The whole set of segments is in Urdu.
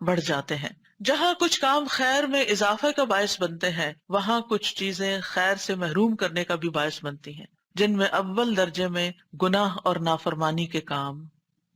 بڑھ جاتے ہیں۔ جہاں کچھ کام خیر میں اضافے کا باعث بنتے ہیں، وہاں کچھ چیزیں خیر سے محروم کرنے کا بھی باعث بنتی ہیں، جن میں اول درجے میں گناہ اور نافرمانی کے کام۔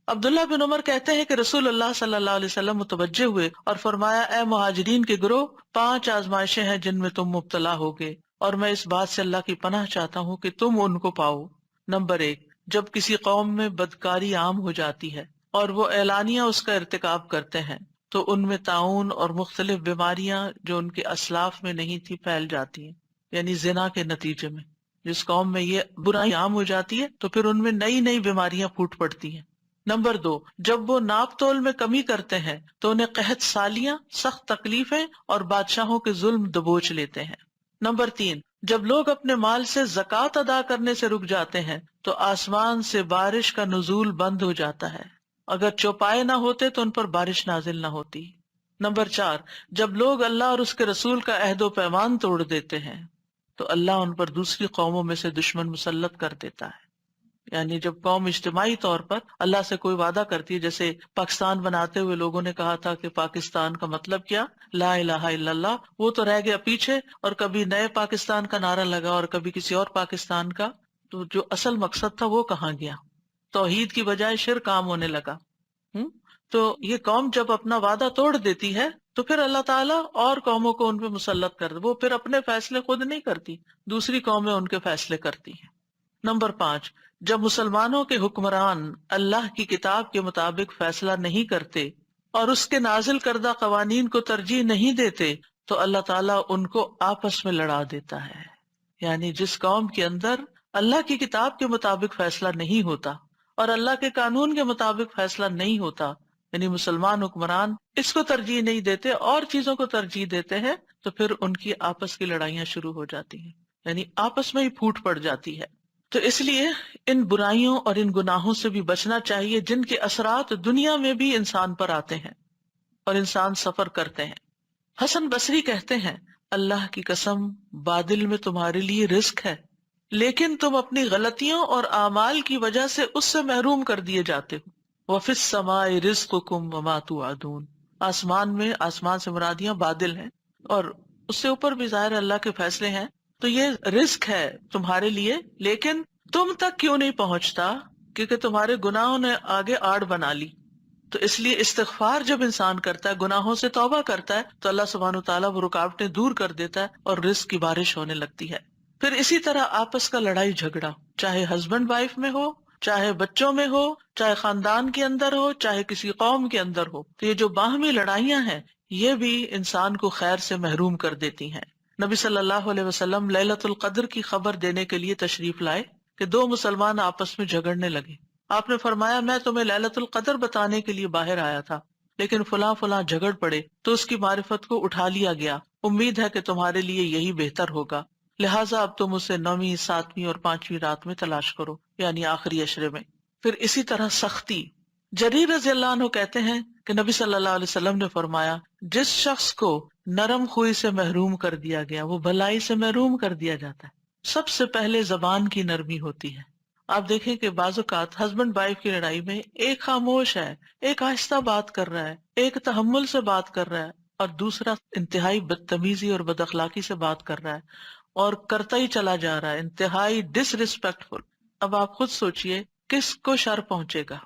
عبداللہ بن عمر کہتے ہیں کہ رسول اللہ صلی اللہ علیہ وسلم متوجہ ہوئے اور فرمایا، اے مہاجرین کے گروہ، 5 آزمائشیں ہیں جن میں تم مبتلا ہوگے، اور میں اس بات سے اللہ کی پناہ چاہتا ہوں کہ تم ان کو پاؤ۔ نمبر 1، جب کسی قوم میں بدکاری عام ہو جاتی ہے اور وہ اعلانیہ اس کا ارتکاب کرتے ہیں تو ان میں طاعون اور مختلف بیماریاں جو ان کے اسلاف میں نہیں تھی پھیل جاتی ہیں، یعنی زنا کے نتیجے میں جس قوم میں یہ برائی عام ہو جاتی ہے تو پھر ان میں نئی نئی بیماریاں پھوٹ پڑتی ہیں۔ نمبر 2، جب وہ ناپ تول میں کمی کرتے ہیں تو انہیں قحط سالیاں، سخت تکلیفیں اور بادشاہوں کے ظلم دبوچ لیتے ہیں۔ نمبر 3، جب لوگ اپنے مال سے زکوٰۃ ادا کرنے سے رک جاتے ہیں تو آسمان سے بارش کا نزول بند ہو جاتا ہے، اگر چوپائے نہ ہوتے تو ان پر بارش نازل نہ ہوتی۔ نمبر 4، جب لوگ اللہ اور اس کے رسول کا عہد و پیمان توڑ دیتے ہیں تو اللہ ان پر دوسری قوموں میں سے دشمن مسلط کر دیتا ہے۔ یعنی جب قوم اجتماعی طور پر اللہ سے کوئی وعدہ کرتی ہے، جیسے پاکستان بناتے ہوئے لوگوں نے کہا تھا کہ پاکستان کا مطلب کیا، لا الہ الا اللہ، وہ تو رہ گیا پیچھے، اور کبھی نئے پاکستان کا نعرہ لگا اور کبھی کسی اور پاکستان کا، تو جو اصل مقصد تھا وہ کہاں گیا؟ توحید کی بجائے شرک عام ہونے لگا۔ تو یہ قوم جب اپنا وعدہ توڑ دیتی ہے تو پھر اللہ تعالیٰ اور قوموں کو ان پہ مسلط کر دے، وہ پھر اپنے فیصلے خود نہیں کرتی، دوسری قومیں ان کے فیصلے کرتی ہیں۔ نمبر 5، جب مسلمانوں کے حکمران اللہ کی کتاب کے مطابق فیصلہ نہیں کرتے اور اس کے نازل کردہ قوانین کو ترجیح نہیں دیتے تو اللہ تعالیٰ ان کو آپس میں لڑا دیتا ہے۔ یعنی جس قوم کے اندر اللہ کی کتاب کے مطابق فیصلہ نہیں ہوتا اور اللہ کے قانون کے مطابق فیصلہ نہیں ہوتا، یعنی مسلمان حکمران اس کو ترجیح نہیں دیتے اور چیزوں کو ترجیح دیتے ہیں، تو پھر ان کی آپس کی لڑائیاں شروع ہو جاتی ہیں، یعنی آپس میں ہی پھوٹ پڑ جاتی ہے۔ تو اس لیے ان برائیوں اور ان گناہوں سے بھی بچنا چاہیے جن کے اثرات دنیا میں بھی انسان پر آتے ہیں اور انسان سفر کرتے ہیں۔ حسن بصری کہتے ہیں، اللہ کی قسم، بادل میں تمہارے لیے رزق ہے، لیکن تم اپنی غلطیوں اور اعمال کی وجہ سے اس سے محروم کر دیے جاتے ہو۔ وَفِي السَّمَاءِ رِزْقُكُمْ وَمَا تُوعَدُونَ، آسمان میں، آسمان سے مرادیاں بادل ہیں، اور اس سے اوپر بھی ظاہر اللہ کے فیصلے ہیں، تو یہ رزق ہے تمہارے لیے، لیکن تم تک کیوں نہیں پہنچتا؟ کیونکہ تمہارے گناہوں نے آگے آڑ بنا لی۔ تو اس لیے استغفار جب انسان کرتا ہے، گناہوں سے توبہ کرتا ہے، تو اللہ سبحانہ وتعالیٰ وہ رکاوٹیں دور کر دیتا ہے اور رزق کی بارش ہونے لگتی ہے۔ پھر اسی طرح آپس کا لڑائی جھگڑا، چاہے ہسبینڈ وائف میں ہو، چاہے بچوں میں ہو، چاہے خاندان کے اندر ہو، چاہے کسی قوم کے اندر ہو، تو یہ جو باہمی لڑائیاں ہیں یہ بھی انسان کو خیر سے محروم کر دیتی ہیں۔ نبی صلی اللہ علیہ وسلم لیلۃ القدر کی خبر دینے کے لیے تشریف لائے کہ 2 مسلمان آپس میں جھگڑنے لگے۔ آپ نے فرمایا، میں تمہیں لیلۃ القدر بتانے کے لیے باہر آیا تھا، لیکن فلاں فلاں جھگڑ پڑے تو اس کی معرفت کو اٹھا لیا گیا، امید ہے کہ تمہارے لیے یہی بہتر ہوگا، لہٰذا اب تم اسے 9ویں، 7ویں اور 5ویں رات میں تلاش کرو، یعنی آخری عشرے میں۔ پھر اسی طرح سختی، جریر رضی اللہ عنہ کہتے ہیں کہ نبی صلی اللہ علیہ وسلم نے فرمایا، جس شخص کو نرم خوئی سے محروم کر دیا گیا وہ بھلائی سے محروم کر دیا جاتا ہے۔ سب سے پہلے زبان کی نرمی ہوتی ہے۔ آپ دیکھیں کہ بعض اوقات ہسبینڈ وائف کی لڑائی میں ایک خاموش ہے، ایک آہستہ بات کر رہا ہے، ایک تحمل سے بات کر رہا ہے، اور دوسرا انتہائی بدتمیزی اور بد اخلاقی سے بات کر رہا ہے اور کرتا ہی چلا جا رہا ہے، انتہائی ڈس ریسپیکٹفل۔ اب آپ خود سوچئے کس کو شر پہنچے گا؟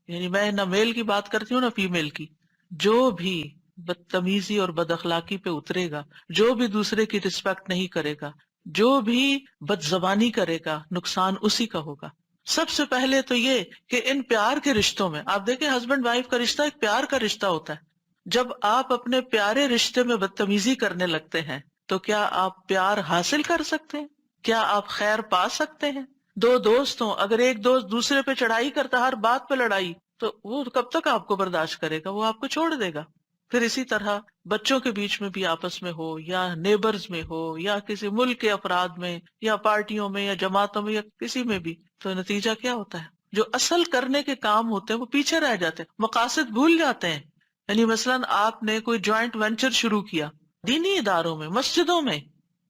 یعنی میں نہ میل کی بات کرتی ہوں نہ فیمیل کی، جو بھی بدتمیزی اور بد اخلاقی پہ اترے گا، جو بھی دوسرے کی رسپیکٹ نہیں کرے گا، جو بھی بد زبانی کرے گا، نقصان اسی کا ہوگا۔ سب سے پہلے تو یہ کہ ان پیار کے رشتوں میں، آپ دیکھیں ہسبینڈ وائف کا رشتہ ایک پیار کا رشتہ ہوتا ہے، جب آپ اپنے پیارے رشتے میں بدتمیزی کرنے لگتے ہیں تو کیا آپ پیار حاصل کر سکتے ہیں؟ کیا آپ خیر پا سکتے ہیں؟ 2 دوست ہوں، اگر ایک دوست دوسرے پہ چڑھائی کرتا، ہر بات پہ لڑائی، تو وہ کب تک آپ کو برداشت کرے گا؟ وہ آپ کو چھوڑ دے گا۔ پھر اسی طرح بچوں کے بیچ میں بھی آپس میں ہو، یا نیبرز میں ہو، یا کسی ملک کے افراد میں، یا پارٹیوں میں، یا جماعتوں میں، یا کسی میں بھی، تو نتیجہ کیا ہوتا ہے؟ جو اصل کرنے کے کام ہوتے ہیں وہ پیچھے رہ جاتے ہیں، مقاصد بھول جاتے ہیں۔ یعنی مثلاً آپ نے کوئی جوائنٹ وینچر شروع کیا دینی اداروں میں، مسجدوں میں،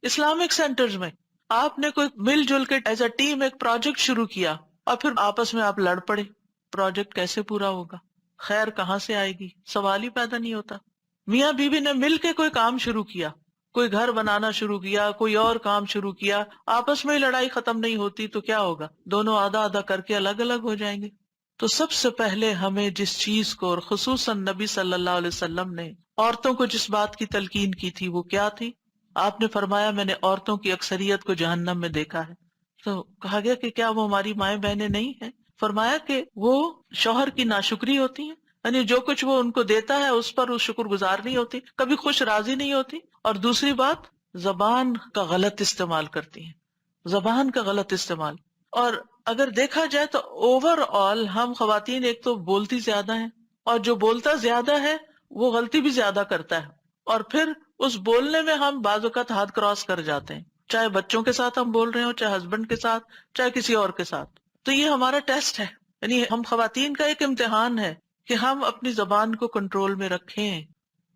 اسلامک سینٹرز میں، آپ نے کوئی مل جل کے ایز اے ٹیم ایک پروجیکٹ شروع کیا اور پھر آپس میں آپ لڑ پڑے، پروجیکٹ کیسے پورا ہوگا؟ خیر کہاں سے آئے گی؟ سوال ہی پیدا نہیں ہوتا. میاں بیوی نے مل کے کوئی کام شروع کیا، کوئی گھر بنانا شروع کیا، کوئی اور کام شروع کیا، آپس میں ہی لڑائی ختم نہیں ہوتی تو کیا ہوگا؟ دونوں آدھا آدھا کر کے الگ الگ ہو جائیں گے. تو سب سے پہلے ہمیں جس چیز کو، اور خصوصاً نبی صلی اللہ علیہ وسلم نے عورتوں کو جس بات کی تلقین کی تھی وہ کیا تھی؟ آپ نے فرمایا میں نے عورتوں کی اکثریت کو جہنم میں دیکھا ہے. تو کہا گیا کہ کیا وہ ہماری مائیں بہنیں نہیں ہیں؟ فرمایا کہ وہ شوہر کی ناشکری ہوتی ہیں، یعنی جو کچھ وہ ان کو دیتا ہے اس پر وہ شکر گزار نہیں ہوتی، کبھی خوش راضی نہیں ہوتی. اور دوسری بات، زبان کا غلط استعمال کرتی ہیں، زبان کا غلط استعمال. اور اگر دیکھا جائے تو اوور آل ہم خواتین ایک تو بولتی زیادہ ہیں، اور جو بولتا زیادہ ہے وہ غلطی بھی زیادہ کرتا ہے. اور پھر اس بولنے میں ہم بعض اوقات حد کراس کر جاتے ہیں، چاہے بچوں کے ساتھ ہم بول رہے ہوں، چاہے ہسبینڈ کے ساتھ، چاہے کسی اور کے ساتھ. تو یہ ہمارا ٹیسٹ ہے، یعنی ہم خواتین کا ایک امتحان ہے کہ ہم اپنی زبان کو کنٹرول میں رکھیں.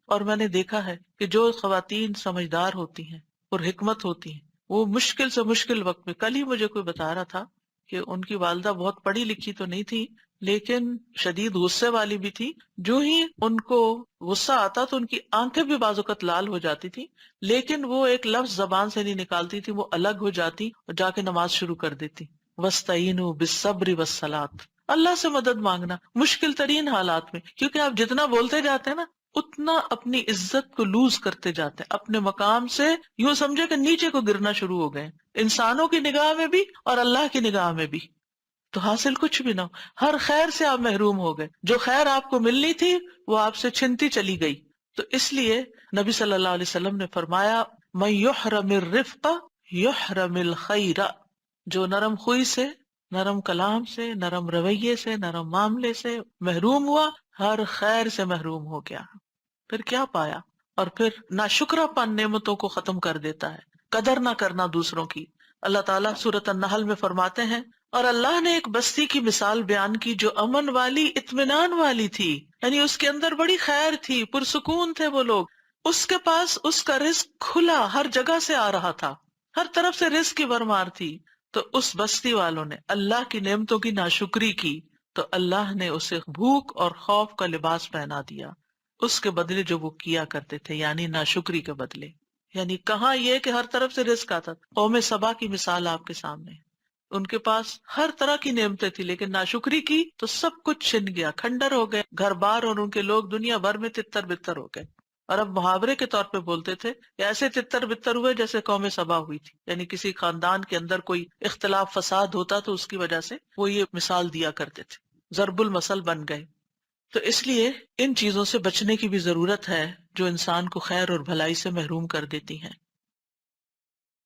اور میں نے دیکھا ہے کہ جو خواتین سمجھدار ہوتی ہیں اور حکمت ہوتی ہیں، وہ مشکل سے مشکل وقت میں، کل ہی مجھے کوئی بتا رہا تھا کہ ان کی والدہ بہت پڑھی لکھی تو نہیں تھی لیکن شدید غصے والی بھی تھی. جو ہی ان کو غصہ آتا تو ان کی آنکھیں بھی بعض اوقات لال ہو جاتی تھی، لیکن وہ ایک لفظ زبان سے نہیں نکالتی تھی، وہ الگ ہو جاتی اور جا کے نماز شروع کر دیتی. وَاسْتَعِینُوا بِالصَّبْرِ وَالصَّلَاةِ، اللہ سے مدد مانگنا مشکل ترین حالات میں، کیونکہ آپ جتنا بولتے جاتے ہیں نا اتنا اپنی عزت کو لوز کرتے جاتے ہیں، اپنے مقام سے یوں سمجھے کہ نیچے کو گرنا شروع ہو گئے، انسانوں کی نگاہ میں بھی اور اللہ کی نگاہ میں بھی. تو حاصل کچھ بھی نہ ہو، ہر خیر سے آپ محروم ہو گئے، جو خیر آپ کو ملنی تھی وہ آپ سے چھنتی چلی گئی. تو اس لیے نبی صلی اللہ علیہ وسلم نے فرمایا من یحرم الرفق یحرم الخیر، جو نرم خوئی سے، نرم کلام سے، نرم رویے سے، نرم معاملے سے محروم ہوا، ہر خیر سے محروم ہو گیا. پھر کیا پایا؟ اور پھر ناشکرا پن نعمتوں کو ختم کر دیتا ہے، قدر نہ کرنا دوسروں کی. اللہ تعالیٰ سورۃ النحل میں فرماتے ہیں اور اللہ نے ایک بستی کی مثال بیان کی جو امن والی، اطمینان والی تھی، یعنی اس کے اندر بڑی خیر تھی، پرسکون تھے وہ لوگ. اس کے پاس اس کا رزق کھلا ہر جگہ سے آ رہا تھا، ہر طرف سے رزق کی بھرمار تھی. تو اس بستی والوں نے اللہ کی نعمتوں کی ناشکری کی تو اللہ نے اسے بھوک اور خوف کا لباس پہنا دیا، اس کے بدلے جو وہ کیا کرتے تھے، یعنی ناشکری کے بدلے. یعنی کہاں یہ کہ ہر طرف سے رزق آتا تھا. قوم سبا کی مثال آپ کے سامنے، ان کے پاس ہر طرح کی نعمتیں تھی لیکن ناشکری کی تو سب کچھ چھن گیا، کھنڈر ہو گئے گھر بار، اور ان کے لوگ دنیا بھر میں تتر بتر ہو گئے. اور اب محاورے کے طور پہ بولتے تھے کہ ایسے تتر بتر ہوئے جیسے قوم سبا ہوئی تھی، یعنی کسی خاندان کے اندر کوئی اختلاف فساد ہوتا تو اس کی وجہ سے وہ یہ مثال دیا کرتے تھے، ضرب المثل بن گئے. تو اس لیے ان چیزوں سے بچنے کی بھی ضرورت ہے جو انسان کو خیر اور بھلائی سے محروم کر دیتی ہیں.